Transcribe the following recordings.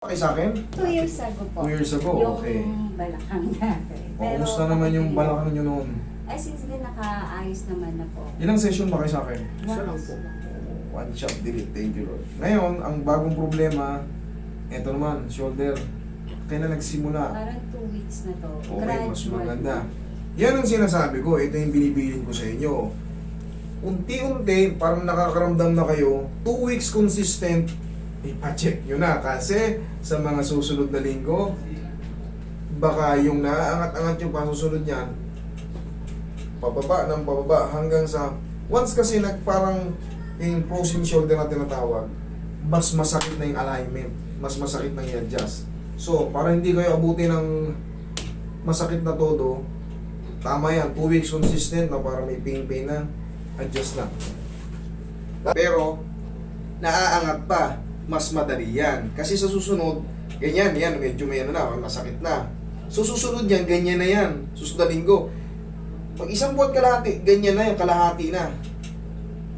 Okay sa akin? 2 years ago po. 2 years ago, okay. Yung balakang natin. O, kumusta naman yung balakang nyo noon? Ay, since din nakaayos naman na po. Ilang session ba kayo sa akin? Isa lang po. One shot delete, thank you Lord. Ngayon, ang bagong problema, eto naman, shoulder. Kailan nagsimula? Parang 2 weeks na to. Okay, mas maganda. Yan ang sinasabi ko, ito yung binibilin ko sa inyo. Unti-unti, parang nakakaramdam na kayo, 2 weeks consistent, ipacheck nyo na. Kasi sa mga susunod na linggo, baka yung naaangat-angat yung pasusunod niyan, pababa ng pababa hanggang sa, once kasi parang yung frozen shoulder na tinatawag, mas masakit na yung alignment, mas masakit na i-adjust. So, para hindi kayo abuti ng masakit na todo, tama yan, 2 weeks consistent na para may pain na, adjust na. Pero, naaangat pa, mas madali yan. Kasi sa susunod, ganyan, yan, medyo may ano na, masakit na. So, susunod yan, ganyan na yan. Susunod na linggo. Pag isang buwan kalahati, ganyan na yan, kalahati na.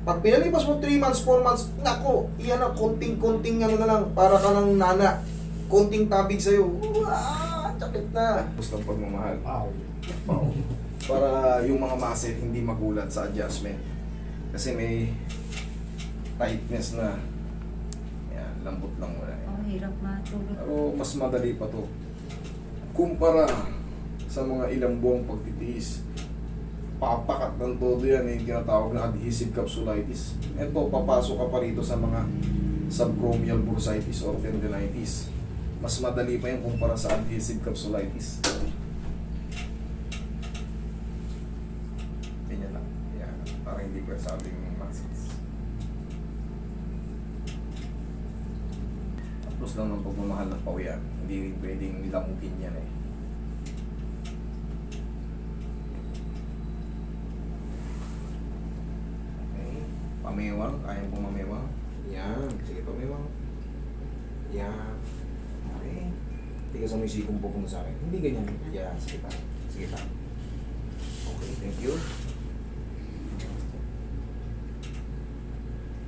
Pag pinalipas mo 3 months, 4 months, nako, iyan na, konting-konting ano na lang, para ka ng nana. Konting tabig sa'yo. Sakit na. Gusto ng pagmamahal. Wow. Para yung mga muscle hindi magulat sa adjustment. Kasi may tightness na. Yan, lambot lang muna. Oh, hirap matulog. Pero mas madali pa to. Kumpara sa mga ilang buwang pagtitiis. Papakat ng todo yan, yung tinatawag na adhesive capsulitis. Ito, papasok ka pa rito sa mga subchromial bursitis or tendinitis. Mas madali pa yan kumpara sa adhesive capsulitis. Ganyan lang. Yan. Para hindi pa sabing muscles. Tapos lang ng pagmamahal ng pawian. Hindi rin pwedeng nilamukin yan eh. Okay. Pamewang. Kaya pong mamewang. Yan. Sige, pamewang. Yan. Okay. Tigas mo yung sikong po sa akin. Hindi ganyan. Yan. Sige pa. Sige pa. Okay. Thank you.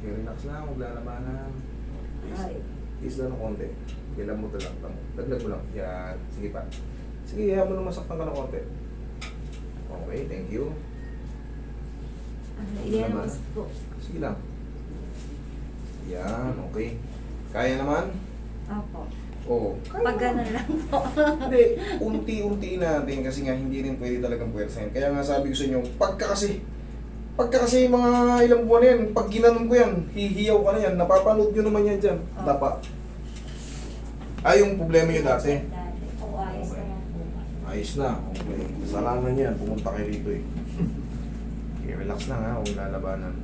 Okay, relax na. Huwag lalabanan. Ay. Is lang ng konti. Kailan mo lang. Dagdag mo lang. Yan. Sige pa. Sige, hayaan mo lang masaktan ka ng konti. Okay, thank you. Yan naman. po. Sige lang. Yan, okay. Kaya naman? Opo. Oo. Kaya Pag naman. ganun lang po. Hindi, unti-unti natin kasi nga hindi rin pwede talagang puwersahin. Kaya nga sabi ko sa inyo, pagka kasi mga ilang buwan yan, pag ginanon ko yan, hihiyaw ka na yan, napapanood nyo naman yan dyan. Oh. Dapa. Yung problema nyo dati. Oo, ayos Okay. naman po. Ayos na. Okay. Kasalanan yan. Pumunta kayo dito eh. Okay, relax lang ha. Huwag lalabanan.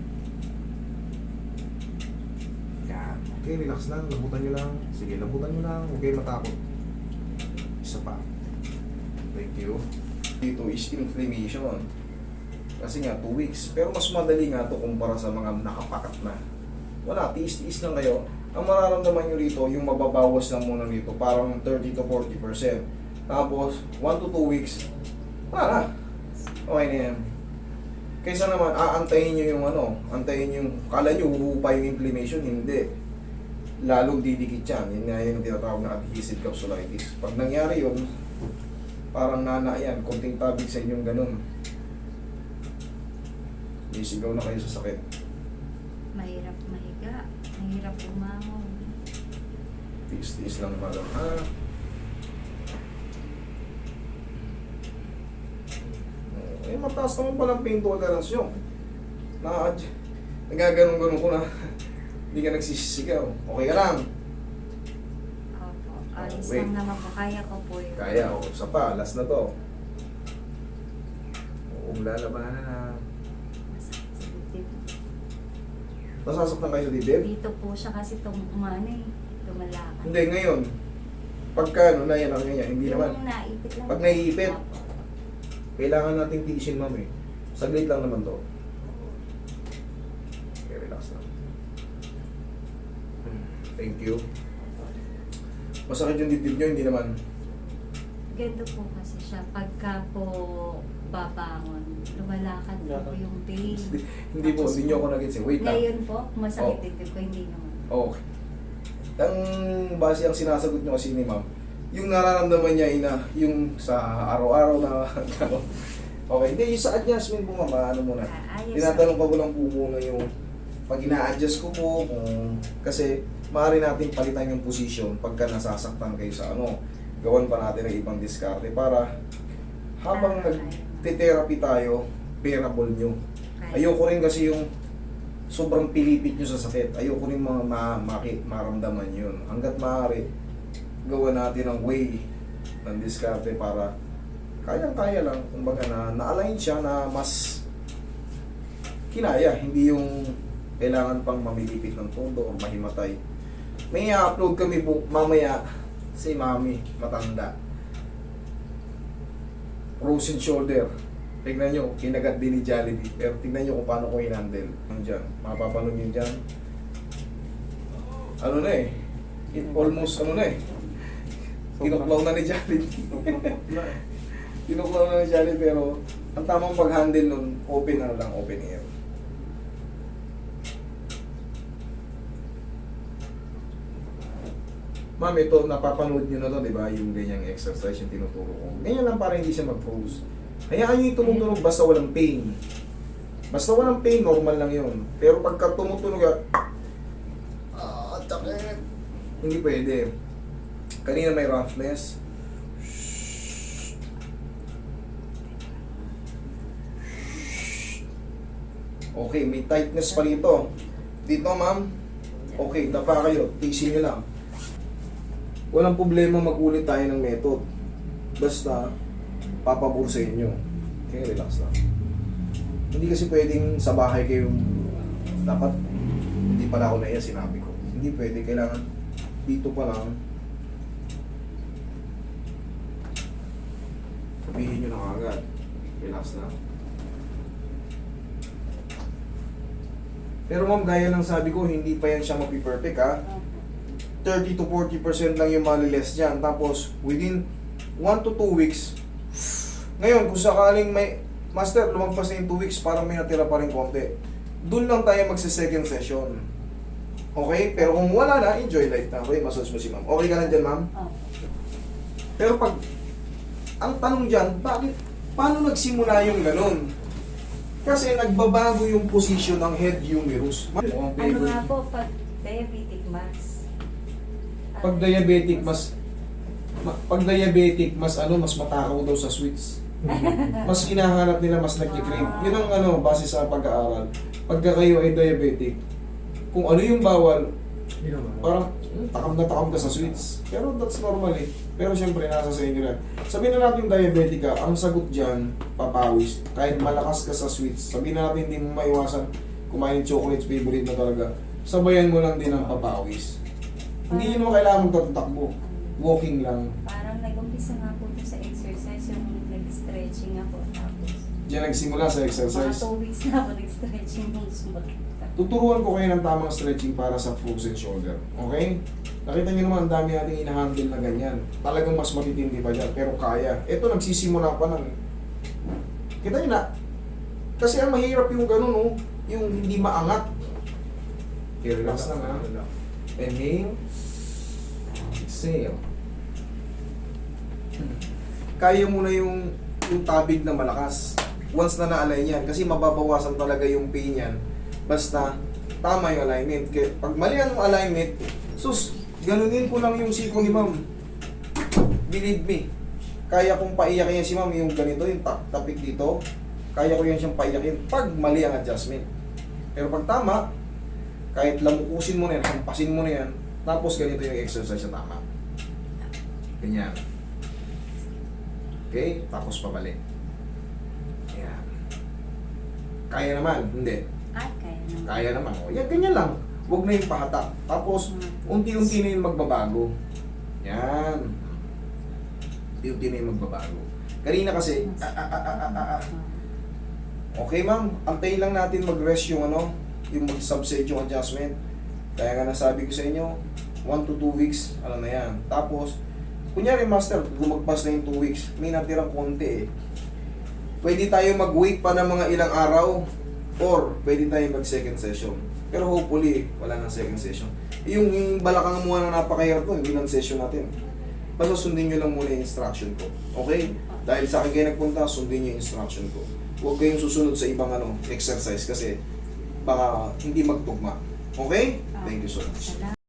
Yan. Okay, relax lang. Lambutan nyo lang. Sige, lambutan nyo lang. Huwag kayo matakot. Isa pa. Thank you. Dito is inflammation. Kasi nga, 2 weeks. Pero mas madali nga to kumpara sa mga nakapakat na. Wala, tiis-tiis lang kayo. Ang mararamdaman nyo rito, yung mababawas lang muna rito, parang 30 to 40%. Tapos, 1 to 2 weeks, wala na. Okay na yan. Kaysa naman, aantayin nyo yung antayin nyo yung, kala nyo huhupa yung inflammation, hindi. Lalong didikit yan. Yan nga yung tinatawag na adhesive capsulitis. Pag nangyari yun, parang nana yan, konting tabig sa inyong ganun. Isigaw na kayo sa sakit. Mahirap mahiga. Mahirap umangon. Tiis-tiis lang madam. Ha? Eh, mataas naman palang pain tolerance nyo. Nagaganon-ganon ko na. Hindi ka nagsisisigaw. Okay ka lang. Opo. Ayos Wait. lang naman po. Kaya ko po yun. Kaya, o. Isa pa, last na to. Huwag lalabanan na. Masakit sa dibdib. Nasasaktan kayo sa dibdib? Dito po siya kasi tumalakad. Hindi, ngayon. Pagka na yan ang ganyan, hindi naman. Yung naipit lang. Pag naiipit. Opo. Kailangan nating tiisin, ma'am eh. Saglit lang naman to. Okay, relax lang. Thank you. Masakit yung dibdib nyo, hindi naman. Ganito po kasi siya. Pagka po babangon, lumalakad po yung pain. Hindi po, hindi nyo ako nag-gets eh. Wait lang. Ngayon po, masakit Oh. dibdib ko, hindi naman. Okay. ang base ang sinasagot nyo kasi ni ma'am, yung nararamdaman niya ina, yung sa araw-araw na gano'n. Okay, hindi, yung sa adjustment po ma'am, ano muna. Ayos. Tinatanong ko lang po muna yung pag ina-adjust ko po, kung, kasi maaari natin palitan yung position pagka nasasaktan kayo sa ano. Gawan pa natin ng ibang diskarte para habang nag-therapy tayo, bearable nyo. Ayoko rin kasi yung sobrang pilipit nyo sa sakit. Ayoko rin mga maramdaman yun. Hanggat maaari, gawa natin ang way ng diskarte para kayang-kaya lang. Kumbaga na-align siya na mas kinaya. Hindi yung kailangan pang mamilipit ng todo o mahimatay. May i-upload kami po mamaya si Mami, matanda. Frozen shoulder. Tignan nyo, kinagat din ni Jollibee. Pero tignan nyo kung paano ko i-handle. Diyan, mapapanood nyo dyan. Ano na eh. Almost ano na eh. Kinuklaw na ni Jollibee. Kinuklaw na ni Jollibee pero ang tamang pag-handle nun, open na lang, open air. Ma'am, ito, napapanood nyo na to, di ba? Yung ganyang exercise yung tinuturo ko. Ganyan lang para hindi siya mag-froze. Hayaan nyo yung tumutunog basta walang pain. Basta walang pain, normal lang yun. Pero pagka tumutunog, sakit. Hindi pwede. Kanina may roughness. Okay, may tightness pa rito. Dito, ma'am. Okay, dapa kayo. Tiisin nyo lang. Walang problema mag-ulit tayo ng method. Basta, papabor sa inyo. Okay, relax lang. Hindi kasi pwedeng sa bahay kayo, dapat, hindi pala ako naiya, sinabi ko. Hindi pwede, kailangan dito pa lang. Sabihin nyo na agad. Relax lang. Pero ma'am, gaya ng sabi ko, hindi pa yan siya mapiperfect ha. 30 to 40% lang yung maliles dyan. Tapos, within 1 to 2 weeks, ngayon, kung sakaling may, master, lumagpas na yung 2 weeks, parang may natira pa rin konti. Doon lang tayo magsa-second session. Okay? Pero kung wala na, enjoy life na. Okay, massage mo si ma'am. Okay ka lang dyan, ma'am? Pero pag, ang tanong dyan, bakit, paano nagsimula yung ganun? Kasi nagbabago yung position ng head humerus. Ano nga po, pag diabetic mass? Pag diabetic, mas matakaw daw sa sweets. Mas hinahanap nila, mas nagki-crave. Yun ang base sa pag-aaral. Pagka kayo ay diabetic, kung ano yung bawal, parang takam na takam ka sa sweets. Pero that's normal eh. Pero syempre, nasa sa inyo yan. Sabihin na natin diabetic ka, ang sagot dyan, papawis. Kahit malakas ka sa sweets, sabihin na natin hindi mo maiwasan kumain chocolates, favorite na talaga. Sabayan mo lang din ang papawis. Hindi nyo naman kailangan magtatakbo. Walking lang. Parang nag-umpisa nga po ito sa exercise, yung nag-stretching ako. Tapos, Diyan nagsimula sa mga exercise. 2 weeks na ako nag-stretching nung sumakit. Tuturuan ko kayo ng tamang stretching para sa frozen shoulder. Okay? Nakita nyo naman, ang dami nating inahandle na ganyan. Talagang mas matitindi pa dyan, pero kaya. Ito, nagsisimula pa lang. Kita nyo na. Kasi ang mahirap yung ganun, oh, yung hindi maangat. Okay, relax lang ha. Inhale. Exhale. Kaya mo na yung tabig na malakas. Once na na-align yan. Kasi mababawasan talaga yung pain yan. Basta tama yung alignment. Kaya pag mali ang alignment, sus, ganunin ko lang yung siko ni ma'am. Believe me. Kaya kong paiyakin si ma'am yung ganito, yung tapik dito. Kaya ko yan siyang paiyakin pag mali ang adjustment. Pero pag tama, kahit lamukusin mo na yan, hampasin mo na yan, tapos ganito yung exercise na tama. Ganyan. Okay? Tapos pabalik. Ayan. Kaya naman? Hindi. Ay, kaya naman. Kaya naman. O, yan, ganyan lang. Huwag na yung pahatak. Tapos, unti-unti na yung magbabago. Yan. Unti-unti na yung magbabago. Kanina kasi, Okay ma'am, antayin lang natin mag-rest yung yung mag-subset yung adjustment. Kaya nga nasabi ko sa inyo, 1 to 2 weeks, na yan. Tapos, kunyari master, lumagpas na yung 2 weeks, may natirang konti eh. Pwede tayo mag-wait pa ng mga ilang araw or pwede tayo mag-second session. Pero hopefully, wala nang second session. Yung balakang mo na napakahirap ko, hindi lang session natin. Basta sundin nyo lang muna yung instruction ko. Okay? Dahil sa akin kayo nagpunta, sundin nyo yung instruction ko. Huwag kayong susunod sa ibang exercise kasi baka hindi magtugma. Okay? Thank you so much. Salamat.